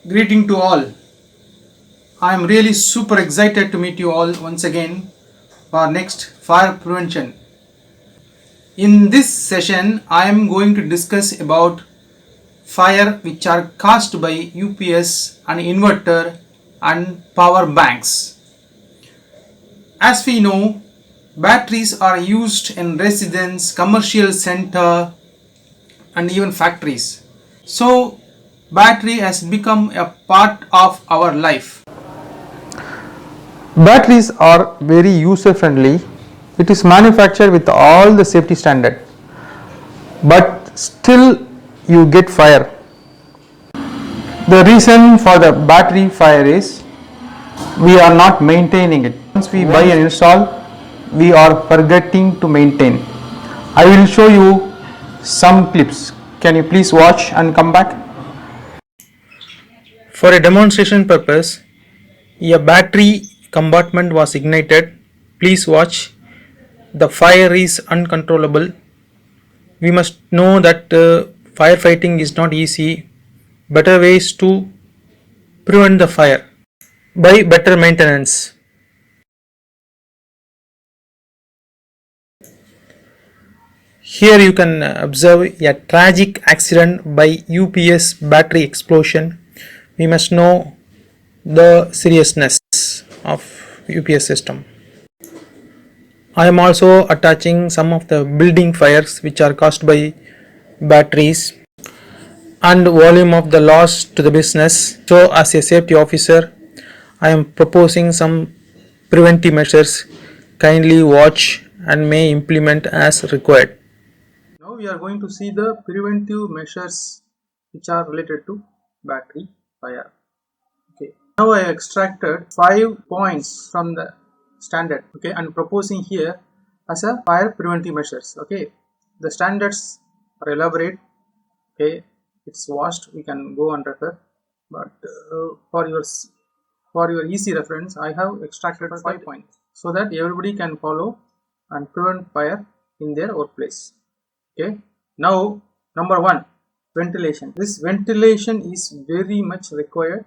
Greeting to all. I am really super excited to meet you all once again for next fire prevention. In this session, I am going to discuss about fire which are caused by UPS and inverter and power banks. As we know, batteries are used in residence, commercial center and even factories. So battery has become a part of our life. Batteries are very user friendly. It is manufactured with all the safety standard, but still you get fire. The reason for the battery fire is we are not maintaining it. Once we buy and install, we are forgetting to maintain. I will show you some clips. Can you please watch and come back? For a demonstration purpose, a battery compartment was ignited. Please watch. The fire is uncontrollable. We must know that firefighting is not easy. Better ways to prevent the fire by better maintenance. Here you can observe a tragic accident by UPS battery explosion. We must know the seriousness of UPS system. I am also attaching some of the building fires which are caused by batteries and volume of the loss to the business. So as a safety officer, I am proposing some preventive measures. Kindly watch and may implement as required. Now we are going to see the preventive measures which are related to battery fire. Okay. Now I extracted 5 points from the standard. Okay, and proposing here as a fire preventive measures. Okay, the standards are elaborate. Okay, it's vast. We can go and refer. But for your easy reference, I have extracted 5 points so that everybody can follow and prevent fire in their workplace. Okay, now number 1, ventilation. This ventilation is very much required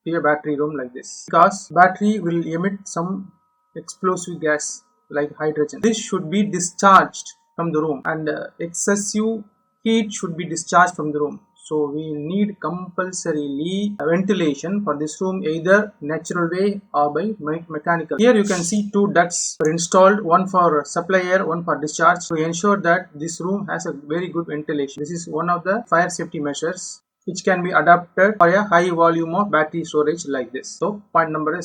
to a battery room like this because battery will emit some explosive gas like hydrogen. This should be discharged from the room and excessive heat should be discharged from the room. So we need compulsorily ventilation for this room, either natural way or by mechanical. Here you can see 2 ducts are installed, one for supply air, one for discharge, to ensure that this room has a very good ventilation. This is one of the fire safety measures which can be adapted for a high volume of battery storage like this. So point number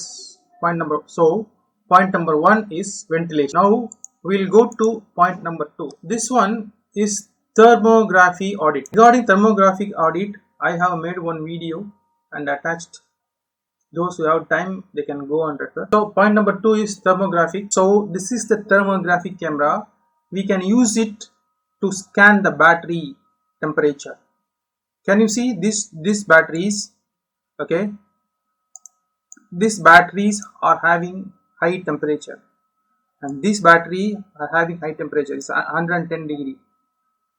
1 is ventilation. Now we will go to point number 2. This one is thermography audit. Regarding thermographic audit, I have made one video and attached. Those who have time, they can go and refer. So point number 2 is thermographic. So this is the thermographic camera. We can use it to scan the battery temperature. Can you see these batteries? Okay, these batteries are having high temperature and this battery are having high temperature. It's 110 degree.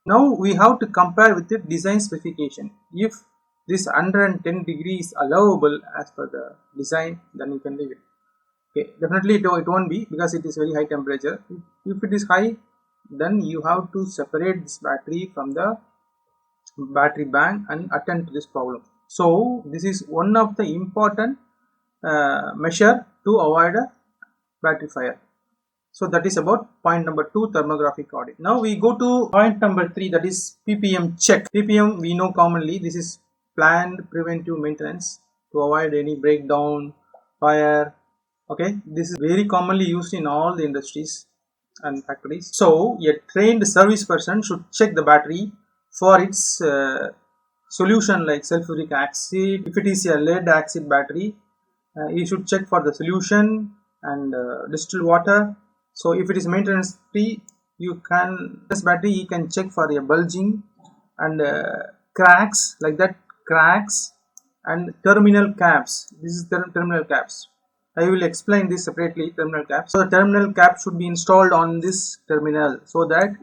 Now we have to compare with the design specification. If this 110 degree is allowable as per the design, then you can leave it. Okay, definitely it won't be because it is very high temperature. If it is high, then you have to separate this battery from the battery bank and attend to this problem. So this is one of the important measure to avoid a battery fire. So that is about point number 2, thermographic audit. Now we go to point number 3, that is PPM check. PPM we know commonly, this is planned preventive maintenance to avoid any breakdown, fire. Okay, this is very commonly used in all the industries and factories. So a trained service person should check the battery for its solution like sulfuric acid. If it is a lead acid battery, you should check for the solution and distilled water. So if it is maintenance free, this battery you can check for a bulging and cracks like that, cracks and terminal caps. This is the terminal caps. I will explain this separately, terminal caps. So the terminal cap should be installed on this terminal so that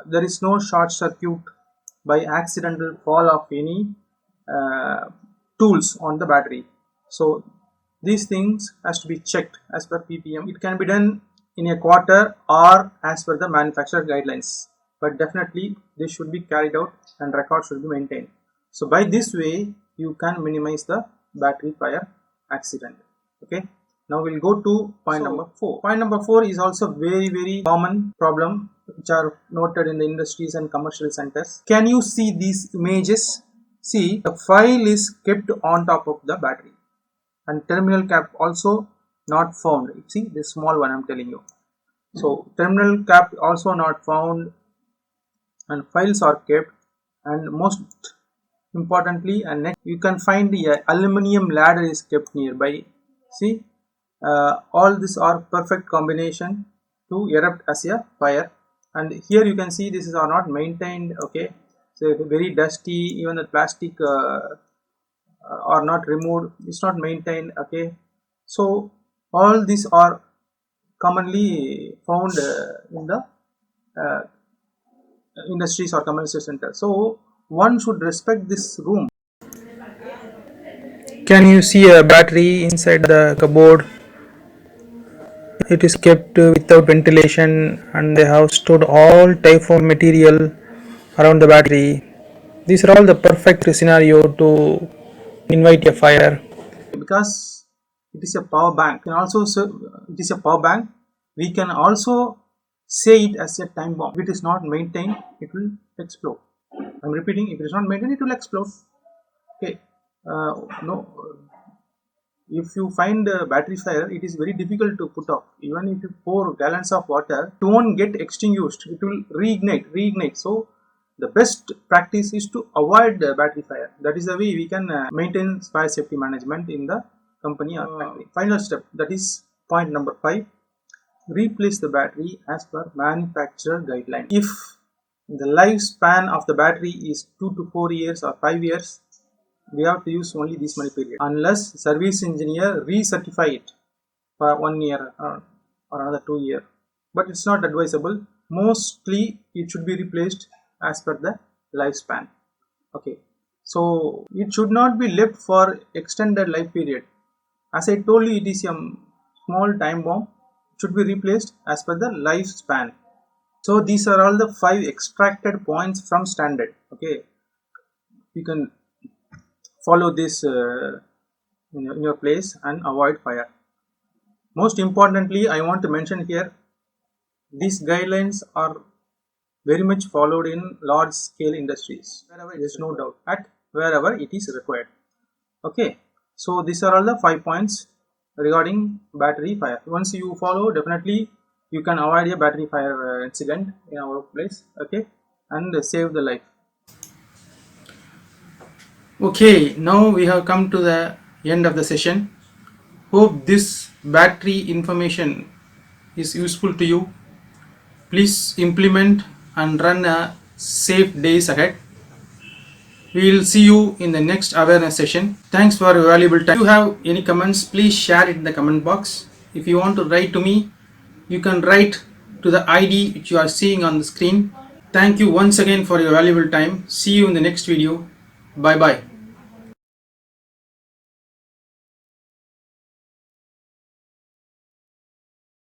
there is no short circuit by accidental fall of any tools on the battery. So these things has to be checked as per ppm. It can be done in a quarter or as per the manufacturer guidelines, but definitely this should be carried out and record should be maintained. So by this way you can minimize the battery fire accident. Okay, now we'll go to point number 4. Point number 4 is also very common problem which are noted in the industries and commercial centers. Can you see these images? See, the file is kept on top of the battery and terminal cap also not found. See this small one I'm telling you. So terminal cap also not found and files are kept, and most importantly and next you can find the aluminum ladder is kept nearby. See, all these are perfect combination to erupt as a fire, and here you can see this is are not maintained. Okay, so very dusty, even the plastic are not removed, it's not maintained. Okay, so all these are commonly found in the industries or commercial centers. So one should respect this room. Can you see a battery inside the cupboard? It is kept without ventilation and they have stored all type of material around the battery. These are all the perfect scenario to invite a fire. Because it is a power bank, and also it is a power bank, we can also say it as a time bomb. If it is not maintained, it will explode. I'm repeating, if it is not maintained, it will explode. Okay, no, if you find a battery fire, it is very difficult to put off. Even if you pour gallons of water, it won't get extinguished, it will reignite. So the best practice is to avoid the battery fire. That is the way we can maintain fire safety management in the company or factory. Final step, that is point number 5. Replace the battery as per manufacturer guideline. If the lifespan of the battery is 2 to 4 years or 5 years, we have to use only this many period, unless service engineer recertify it for 1 year or another 2 years. But it's not advisable. Mostly it should be replaced as per the lifespan. Okay, so it should not be left for extended life period. As I told you, it is a small time bomb. It should be replaced as per the lifespan. So these are all the 5 extracted points from standard. Okay, you can follow this in your place and avoid fire. Most importantly, I want to mention here, these guidelines are very much followed in large scale industries. Wherever there is no doubt, at wherever it is required. Okay, so these are all the 5 points regarding battery fire. Once you follow, definitely you can avoid a battery fire incident in our workplace. Okay, and save the life. Okay, now we have come to the end of the session. Hope this battery information is useful to you. Please implement and run a safe days ahead. We will see you in the next awareness session. Thanks for your valuable time. If you have any comments, please share it in the comment box. If you want to write to me, you can write to the ID which you are seeing on the screen. Thank you once again for your valuable time. See you in the next video. Bye bye.